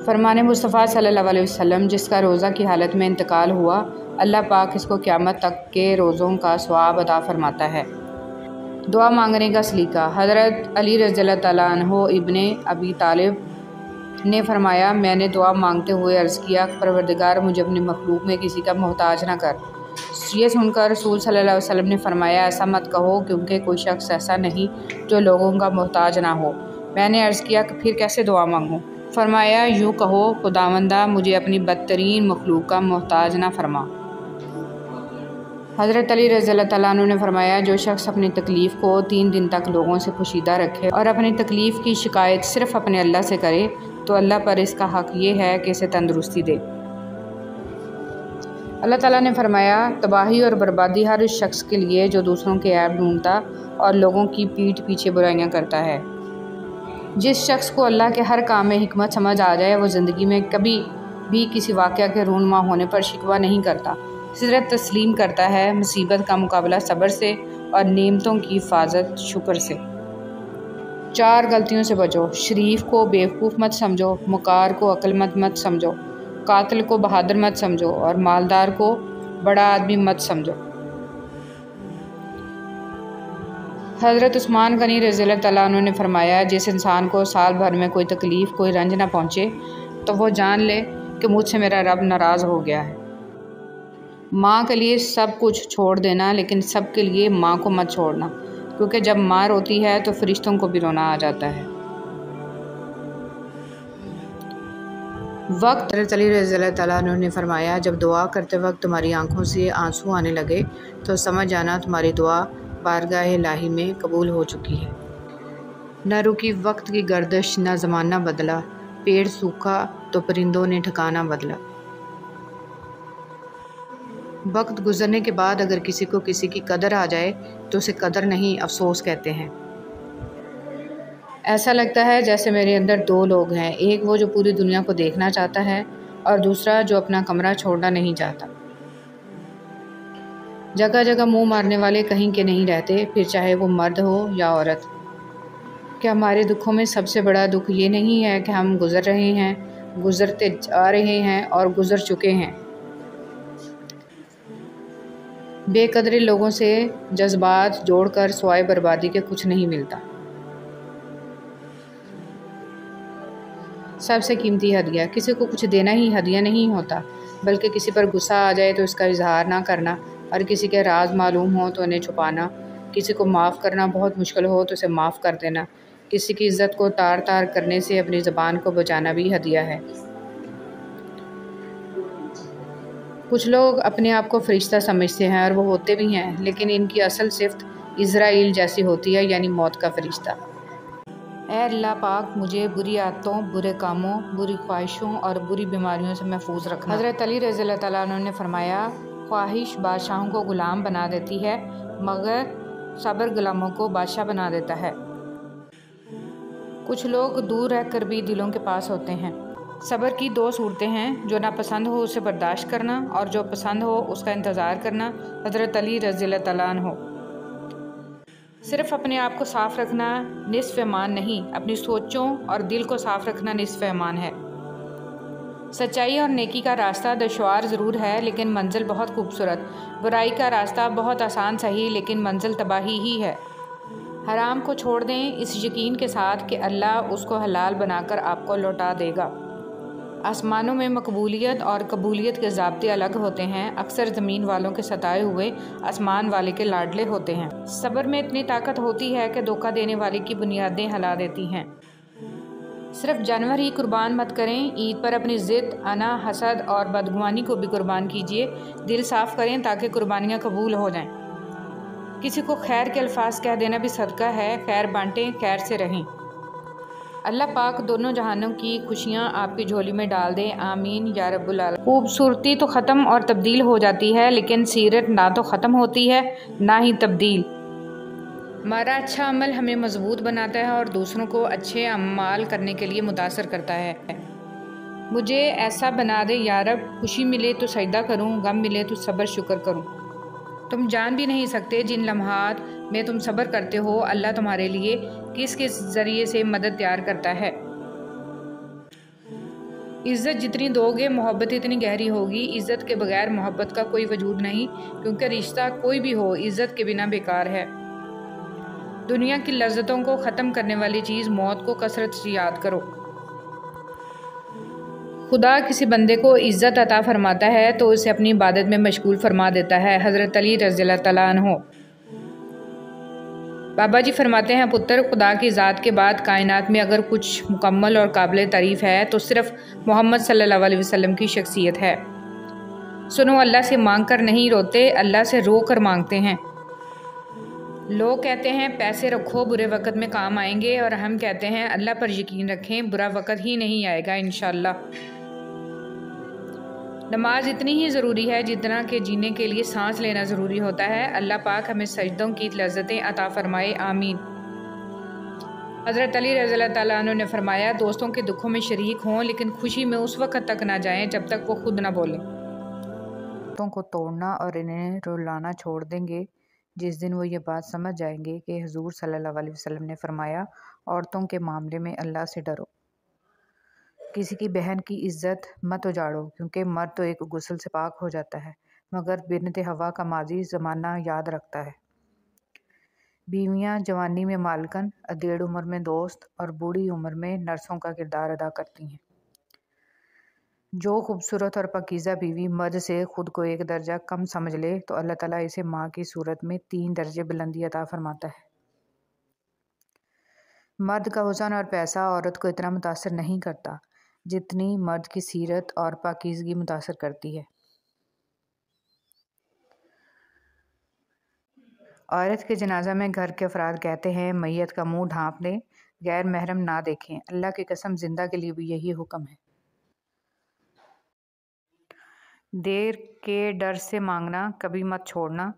فرمان مصطفیٰ صلی اللہ علیہ وسلم، جس کا روزہ کی حالت میں انتقال ہوا، اللہ پاک اس کو قیامت تک کے روزوں کا ثواب عطا فرماتا ہے۔ دعا مانگنے کا سلیقہ۔ حضرت علی رضی اللہ تعالیٰ عنہ ابن ابی طالب نے فرمایا، میں نے دعا مانگتے ہوئے عرض کیا، پروردگار مجھے اپنی مخلوق میں کسی کا محتاج نہ کر۔ یہ سن کر رسول صلی اللہ علیہ وسلم نے فرمایا، ایسا مت کہو، کیونکہ کوئی شخص ایسا نہیں جو لوگوں کا محتاج نہ ہو۔ میں نے عرض کیا کہ پھر کیسے دعا مانگوں؟ فرمایا، یوں کہو، خداوندہ مجھے اپنی بدترین مخلوق کا محتاج نہ فرما۔ حضرت علی رضی اللہ تعالیٰ عنہ نے فرمایا، جو شخص اپنی تکلیف کو 3 دن تک لوگوں سے پوشیدہ رکھے اور اپنی تکلیف کی شکایت صرف اپنے اللہ سے کرے، تو اللہ پر اس کا حق یہ ہے کہ اسے تندرستی دے۔ اللہ تعالیٰ نے فرمایا، تباہی اور بربادی ہر اس شخص کے لیے جو دوسروں کے عیب ڈھونڈتا اور لوگوں کی پیٹھ پیچھے برائیاں کرتا ہے۔ جس شخص کو اللہ کے ہر کام میں حکمت سمجھ آ جائے، وہ زندگی میں کبھی بھی کسی واقعہ کے رونما ہونے پر شکوہ نہیں کرتا، صرف تسلیم کرتا ہے، مصیبت کا مقابلہ صبر سے اور نعمتوں کی حفاظت شکر سے۔ 4 غلطیوں سے بچو۔ شریف کو بیوقوف مت سمجھو، مکار کو عقل مند مت سمجھو، قاتل کو بہادر مت سمجھو، اور مالدار کو بڑا آدمی مت سمجھو۔ حضرت عثمان غنی رضی اللہ تعالیٰ عنہ نے فرمایا، جس انسان کو سال بھر میں کوئی تکلیف، کوئی رنج نہ پہنچے، تو وہ جان لے کہ مجھ سے میرا رب ناراض ہو گیا ہے۔ ماں کے لیے سب کچھ چھوڑ دینا، لیکن سب کے لیے ماں کو مت چھوڑنا، کیونکہ جب ماں روتی ہے تو فرشتوں کو بھی رونا آ جاتا ہے۔ وقت۔ حضرت علی رضی اللہ تعالیٰ عنہ نے فرمایا، جب دعا کرتے وقت تمہاری آنکھوں سے آنسو آنے لگے تو سمجھ جانا تمہاری دعا بارگاہ الہی میں قبول ہو چکی ہے۔ نہ رکی وقت کی گردش، نہ زمانہ بدلا، پیڑ سوکھا تو پرندوں نے ٹھکانہ بدلا۔ وقت گزرنے کے بعد اگر کسی کو کسی کی قدر آ جائے تو اسے قدر نہیں، افسوس کہتے ہیں۔ ایسا لگتا ہے جیسے میرے اندر 2 لوگ ہیں، ایک وہ جو پوری دنیا کو دیکھنا چاہتا ہے، اور دوسرا جو اپنا کمرہ چھوڑنا نہیں چاہتا۔ جگہ جگہ منہ مارنے والے کہیں کے نہیں رہتے، پھر چاہے وہ مرد ہو یا عورت۔ کیا ہمارے دکھوں میں سب سے بڑا دکھ یہ نہیں ہے کہ ہم گزر رہے ہیں، گزرتے جا رہے ہیں اور گزر چکے ہیں؟ بے قدرے لوگوں سے جذبات جوڑ کر سوائے بربادی کے کچھ نہیں ملتا۔ سب سے قیمتی ہدیہ۔ کسی کو کچھ دینا ہی ہدیہ نہیں ہوتا، بلکہ کسی پر غصہ آ جائے تو اس کا اظہار نہ کرنا، اور کسی کے راز معلوم ہو تو انہیں چھپانا، کسی کو معاف کرنا بہت مشکل ہو تو اسے معاف کر دینا، کسی کی عزت کو تار تار کرنے سے اپنی زبان کو بچانا بھی ہدیہ ہے۔ کچھ لوگ اپنے آپ کو فرشتہ سمجھتے ہیں، اور وہ ہوتے بھی ہیں، لیکن ان کی اصل صفت عزرائیل جیسی ہوتی ہے، یعنی موت کا فرشتہ۔ اے اللہ پاک مجھے بری عادتوں، برے کاموں، بری خواہشوں اور بری بیماریوں سے محفوظ رکھنا۔ حضرت علی رضی اللہ تعالیٰ عنہ نے فرمایا، خواہش بادشاہوں کو غلام بنا دیتی ہے مگر صبر غلاموں کو بادشاہ بنا دیتا ہے۔ کچھ لوگ دور رہ کر بھی دلوں کے پاس ہوتے ہیں۔ صبر کی دو صورتیں ہیں، جو ناپسند ہو اسے برداشت کرنا اور جو پسند ہو اس کا انتظار کرنا۔ حضرت علی رضی اللہ تعالیٰ عنہ۔ صرف اپنے آپ کو صاف رکھنا نصف ایمان نہیں، اپنی سوچوں اور دل کو صاف رکھنا نصف ایمان ہے۔ سچائی اور نیکی کا راستہ دشوار ضرور ہے لیکن منزل بہت خوبصورت۔ برائی کا راستہ بہت آسان سہی لیکن منزل تباہی ہی ہے۔ حرام کو چھوڑ دیں اس یقین کے ساتھ کہ اللہ اس کو حلال بنا کر آپ کو لوٹا دے گا۔ آسمانوں میں مقبولیت اور قبولیت کے ضابطے الگ ہوتے ہیں، اکثر زمین والوں کے ستائے ہوئے آسمان والے کے لاڈلے ہوتے ہیں۔ صبر میں اتنی طاقت ہوتی ہے کہ دھوکہ دینے والے کی بنیادیں ہلا دیتی ہیں۔ صرف جانور ہی قربان مت کریں، عید پر اپنی ضد، انا، حسد اور بدگمانی کو بھی قربان کیجیے۔ دل صاف کریں تاکہ قربانیاں قبول ہو جائیں۔ کسی کو خیر کے الفاظ کہہ دینا بھی صدقہ ہے، خیر بانٹیں، خیر سے رہیں۔ اللہ پاک دونوں جہانوں کی خوشیاں آپ کی جھولی میں ڈال دے، آمین یا رب العالمین۔ خوبصورتی تو ختم اور تبدیل ہو جاتی ہے لیکن سیرت نہ تو ختم ہوتی ہے نہ ہی تبدیل۔ ہمارا اچھا عمل ہمیں مضبوط بناتا ہے اور دوسروں کو اچھے اعمال کرنے کے لیے متاثر کرتا ہے۔ مجھے ایسا بنا دے یا رب، خوشی ملے تو سجدہ کروں، غم ملے تو صبر شکر کروں۔ تم جان بھی نہیں سکتے جن لمحات میں تم صبر کرتے ہو اللہ تمہارے لیے کس کس ذریعے سے مدد تیار کرتا ہے۔ عزت جتنی دو گے محبت اتنی گہری ہوگی۔ عزت کے بغیر محبت کا کوئی وجود نہیں، کیونکہ رشتہ کوئی بھی ہو عزت کے بنا بیکار ہے۔ دنیا کی لذتوں کو ختم کرنے والی چیز موت کو کثرت سے یاد کرو۔ خدا کسی بندے کو عزت عطا فرماتا ہے تو اسے اپنی عبادت میں مشغول فرما دیتا ہے۔ حضرت علی رضی اللہ تعالیٰ عنہ۔ بابا جی فرماتے ہیں، پتر، خدا کی ذات کے بعد کائنات میں اگر کچھ مکمل اور قابل تعریف ہے تو صرف محمد صلی اللہ علیہ وسلم کی شخصیت ہے۔ سنو، اللہ سے مانگ کر نہیں روتے، اللہ سے رو کر مانگتے ہیں۔ لوگ کہتے ہیں پیسے رکھو برے وقت میں کام آئیں گے، اور ہم کہتے ہیں اللہ پر یقین رکھیں برا وقت ہی نہیں آئے گا انشاءاللہ۔ نماز اتنی ہی ضروری ہے جتنا کہ جینے کے لیے سانس لینا ضروری ہوتا ہے۔ اللہ پاک ہمیں سجدوں کی لذتیں عطا فرمائے، آمین۔ حضرت علی رضی اللہ تعالیٰ عنہ نے فرمایا، دوستوں کے دکھوں میں شریک ہوں لیکن خوشی میں اس وقت تک نہ جائیں جب تک وہ خود نہ بولیں۔ دوستوں کو توڑنا اور انہیں رلانا چھوڑ دیں گے جس دن وہ یہ بات سمجھ جائیں گے کہ حضور صلی اللہ علیہ وسلم نے فرمایا، عورتوں کے معاملے میں اللہ سے ڈرو۔ کسی کی بہن کی عزت مت اجاڑو، کیونکہ مرد تو ایک غسل سے پاک ہو جاتا ہے مگر بنت ہوا کا ماضی زمانہ یاد رکھتا ہے۔ بیویاں جوانی میں مالکن، ادھیڑ عمر میں دوست اور بوڑھی عمر میں نرسوں کا کردار ادا کرتی ہیں۔ جو خوبصورت اور پاکیزہ بیوی مرد سے خود کو ایک درجہ کم سمجھ لے تو اللہ تعالیٰ اسے ماں کی صورت میں 3 درجے بلندی عطا فرماتا ہے۔ مرد کا حسن اور پیسہ عورت کو اتنا متاثر نہیں کرتا جتنی مرد کی سیرت اور پاکیزگی متاثر کرتی ہے۔ عورت کے جنازہ میں گھر کے افراد کہتے ہیں، میت کا منہ ڈھانپ دیں، غیر محرم نہ دیکھیں۔ اللہ کی قسم زندہ کے لیے بھی یہی حکم ہے۔ دیر کے ڈر سے مانگنا کبھی مت چھوڑنا،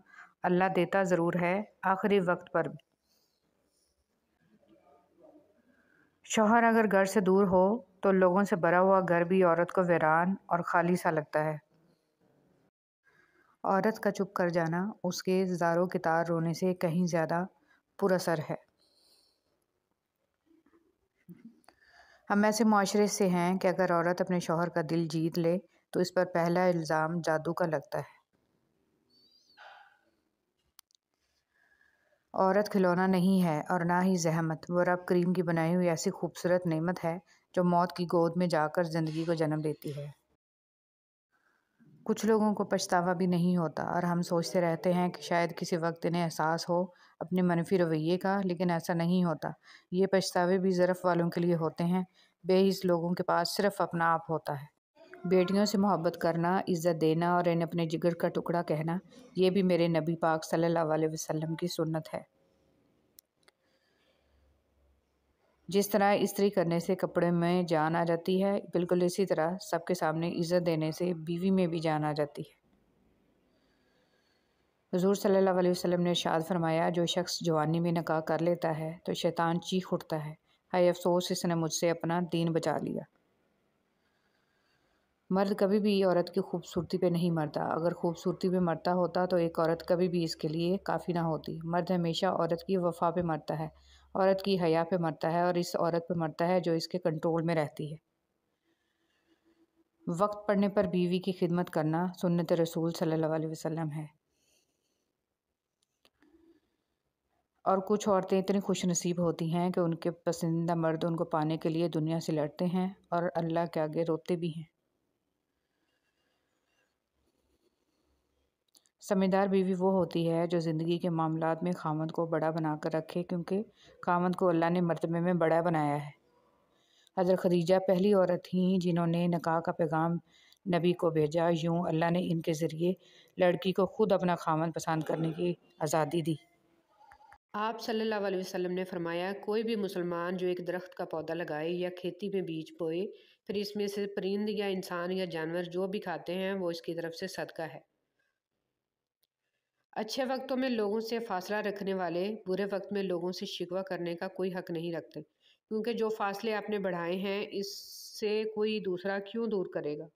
اللہ دیتا ضرور ہے، آخری وقت پر بھی۔ شوہر اگر گھر سے دور ہو تو لوگوں سے بھرا ہوا گھر بھی عورت کو ویران اور خالی سا لگتا ہے۔ عورت کا چپ کر جانا اس کے زاروں کے تار رونے سے کہیں زیادہ پر اثر ہے۔ ہم ایسے معاشرے سے ہیں کہ اگر عورت اپنے شوہر کا دل جیت لے تو اس پر پہلا الزام جادو کا لگتا ہے۔ عورت کھلونا نہیں ہے اور نہ ہی زحمت، وہ رب کریم کی بنائی ہوئی ایسی خوبصورت نعمت ہے جو موت کی گود میں جا کر زندگی کو جنم دیتی ہے۔ کچھ لوگوں کو پچھتاوا بھی نہیں ہوتا اور ہم سوچتے رہتے ہیں کہ شاید کسی وقت انہیں احساس ہو اپنے منفی رویے کا، لیکن ایسا نہیں ہوتا۔ یہ پچھتاوے بھی ظرف والوں کے لیے ہوتے ہیں، بے حس لوگوں کے پاس صرف اپنا آپ ہوتا ہے۔ بیٹیوں سے محبت کرنا، عزت دینا اور انہیں اپنے جگر کا ٹکڑا کہنا، یہ بھی میرے نبی پاک صلی اللہ علیہ وسلم کی سنت ہے۔ جس طرح استری کرنے سے کپڑے میں جان آ جاتی ہے، بالکل اسی طرح سب کے سامنے عزت دینے سے بیوی میں بھی جان آ جاتی ہے۔ حضور صلی اللہ علیہ وسلم نے ارشاد فرمایا، جو شخص جوانی میں نکاح کر لیتا ہے تو شیطان چیخ اٹھتا ہے، ہائے افسوس اس نے مجھ سے اپنا دین بچا لیا۔ مرد کبھی بھی عورت کی خوبصورتی پہ نہیں مرتا، اگر خوبصورتی پہ مرتا ہوتا تو ایک عورت کبھی بھی اس کے لیے کافی نہ ہوتی۔ مرد ہمیشہ عورت کی وفا پہ مرتا ہے، عورت کی حیا پہ مرتا ہے، اور اس عورت پہ مرتا ہے جو اس کے کنٹرول میں رہتی ہے۔ وقت پڑنے پر بیوی کی خدمت کرنا سنت رسول صلی اللہ علیہ وسلم ہے، اور کچھ عورتیں اتنی خوش نصیب ہوتی ہیں کہ ان کے پسندیدہ مرد ان کو پانے کے لیے دنیا سے لڑتے ہیں اور اللہ کے آگے روتے بھی ہیں۔ سمجھدار بیوی وہ ہوتی ہے جو زندگی کے معاملات میں خاوند کو بڑا بنا کر رکھے، کیونکہ خاوند کو اللہ نے مرتبے میں بڑا بنایا ہے۔ حضرت خدیجہ پہلی عورت تھیں جنہوں نے نکاح کا پیغام نبی کو بھیجا، یوں اللہ نے ان کے ذریعے لڑکی کو خود اپنا خاوند پسند کرنے کی آزادی دی۔ آپ صلی اللہ علیہ وسلم نے فرمایا، کوئی بھی مسلمان جو ایک درخت کا پودا لگائے یا کھیتی میں بیج بوئے، پھر اس میں سے پرند یا انسان یا جانور جو بھی کھاتے ہیں وہ اس کی طرف سے صدقہ ہے۔ اچھے وقتوں میں لوگوں سے فاصلہ رکھنے والے برے وقت میں لوگوں سے شکوہ کرنے کا کوئی حق نہیں رکھتے، کیونکہ جو فاصلے آپ نے بڑھائے ہیں اس سے کوئی دوسرا کیوں دور کرے گا۔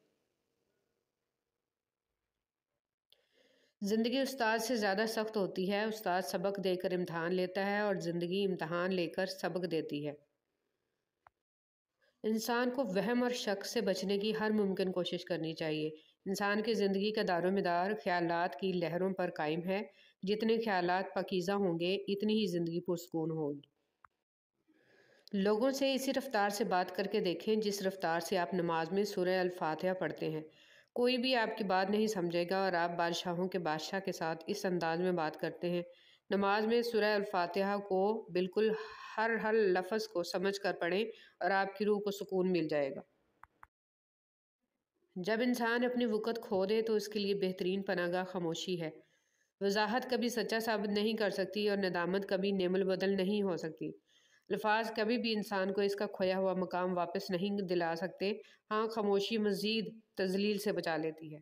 زندگی استاد سے زیادہ سخت ہوتی ہے، استاد سبق دے کر امتحان لیتا ہے اور زندگی امتحان لے کر سبق دیتی ہے۔ انسان کو وہم اور شک سے بچنے کی ہر ممکن کوشش کرنی چاہیے۔ انسان کی زندگی کا دار و مدار خیالات کی لہروں پر قائم ہے، جتنے خیالات پاکیزہ ہوں گے اتنی ہی زندگی پرسکون ہوگی۔ لوگوں سے اسی رفتار سے بات کر کے دیکھیں جس رفتار سے آپ نماز میں سورہ الفاتحہ پڑھتے ہیں۔ کوئی بھی آپ کی بات نہیں سمجھے گا، اور آپ بادشاہوں کے بادشاہ کے ساتھ اس انداز میں بات کرتے ہیں۔ نماز میں سورہ الفاتحہ کو بالکل ہر لفظ کو سمجھ کر پڑھیں اور آپ کی روح کو سکون مل جائے گا۔ جب انسان اپنی وقت کھو دے تو اس کے لیے بہترین پناہ گاہ خاموشی ہے۔ وضاحت کبھی سچا ثابت نہیں کر سکتی اور ندامت کبھی نعم البدل نہیں ہو سکتی۔ الفاظ کبھی بھی انسان کو اس کا کھویا ہوا مقام واپس نہیں دلا سکتے، ہاں خاموشی مزید تذلیل سے بچا لیتی ہے۔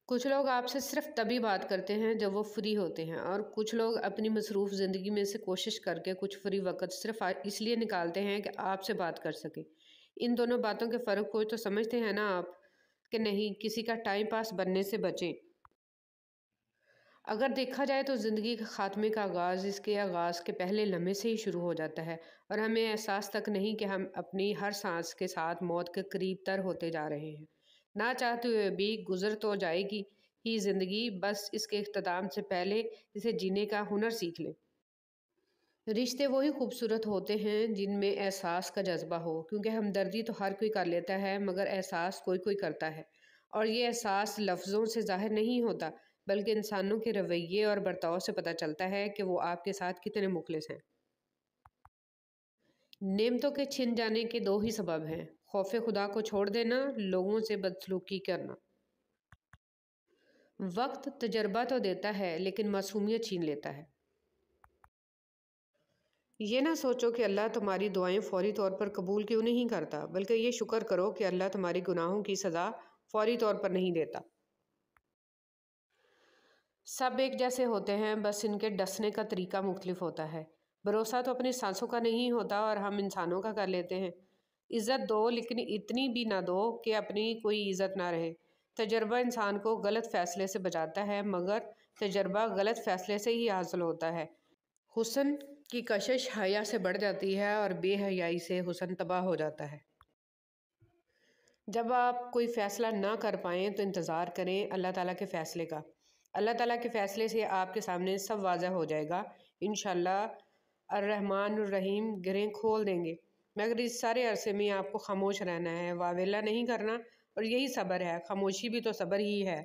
کچھ لوگ آپ سے صرف تبھی بات کرتے ہیں جب وہ فری ہوتے ہیں، اور کچھ لوگ اپنی مصروف زندگی میں سے کوشش کر کے کچھ فری وقت صرف اس لیے نکالتے ہیں کہ آپ سے بات کر سکیں۔ ان دونوں باتوں کے فرق کو تو سمجھتے ہیں نا آپ، کہ نہیں کسی کا ٹائم پاس بننے سے بچیں۔ اگر دیکھا جائے تو زندگی کے خاتمے کا آغاز اس کے آغاز کے پہلے لمحے سے ہی شروع ہو جاتا ہے، اور ہمیں احساس تک نہیں کہ ہم اپنی ہر سانس کے ساتھ موت کے قریب تر ہوتے جا رہے ہیں۔ نہ چاہتے ہوئے بھی گزر تو جائے گی ہی زندگی، بس اس کے اختتام سے پہلے اسے جینے کا ہنر سیکھ لیں۔ رشتے وہی خوبصورت ہوتے ہیں جن میں احساس کا جذبہ ہو، کیونکہ ہمدردی تو ہر کوئی کر لیتا ہے مگر احساس کوئی کوئی کرتا ہے، اور یہ احساس لفظوں سے ظاہر نہیں ہوتا بلکہ انسانوں کے رویے اور برتاؤ سے پتہ چلتا ہے کہ وہ آپ کے ساتھ کتنے مخلص ہیں۔ نعمتوں کے چھن جانے کے دو ہی سبب ہیں، خوف خدا کو چھوڑ دینا، لوگوں سے بدسلوکی کرنا۔ وقت تجربہ تو دیتا ہے لیکن معصومیت چھین لیتا ہے۔ یہ نہ سوچو کہ اللہ تمہاری دعائیں فوری طور پر قبول کیوں نہیں کرتا، بلکہ یہ شکر کرو کہ اللہ تمہاری گناہوں کی سزا فوری طور پر نہیں دیتا۔ سب ایک جیسے ہوتے ہیں، بس ان کے ڈسنے کا طریقہ مختلف ہوتا ہے۔ بھروسہ تو اپنی سانسوں کا نہیں ہوتا اور ہم انسانوں کا کر لیتے ہیں۔ عزت دو لیکن اتنی بھی نہ دو کہ اپنی کوئی عزت نہ رہے۔ تجربہ انسان کو غلط فیصلے سے بچاتا ہے، مگر تجربہ غلط فیصلے سے ہی حاصل ہوتا ہے۔ حسن کی کشش حیا سے بڑھ جاتی ہے اور بے حیائی سے حسن تباہ ہو جاتا ہے۔ جب آپ کوئی فیصلہ نہ کر پائیں تو انتظار کریں اللہ تعالیٰ کے فیصلے کا۔ اللہ تعالیٰ کے فیصلے سے آپ کے سامنے سب واضح ہو جائے گا۔ انشاءاللہ الرحمن الرحیم گرہیں کھول دیں گے، مگر اس سارے عرصے میں آپ کو خاموش رہنا ہے، واویلا نہیں کرنا، اور یہی صبر ہے۔ خاموشی بھی تو صبر ہی ہے۔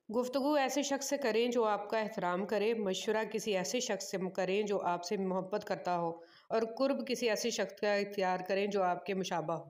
گفتگو ایسے شخص سے کریں جو آپ کا احترام کرے، مشورہ کسی ایسے شخص سے کریں جو آپ سے محبت کرتا ہو، اور قرب کسی ایسے شخص کا اختیار کریں جو آپ کے مشابہ ہو۔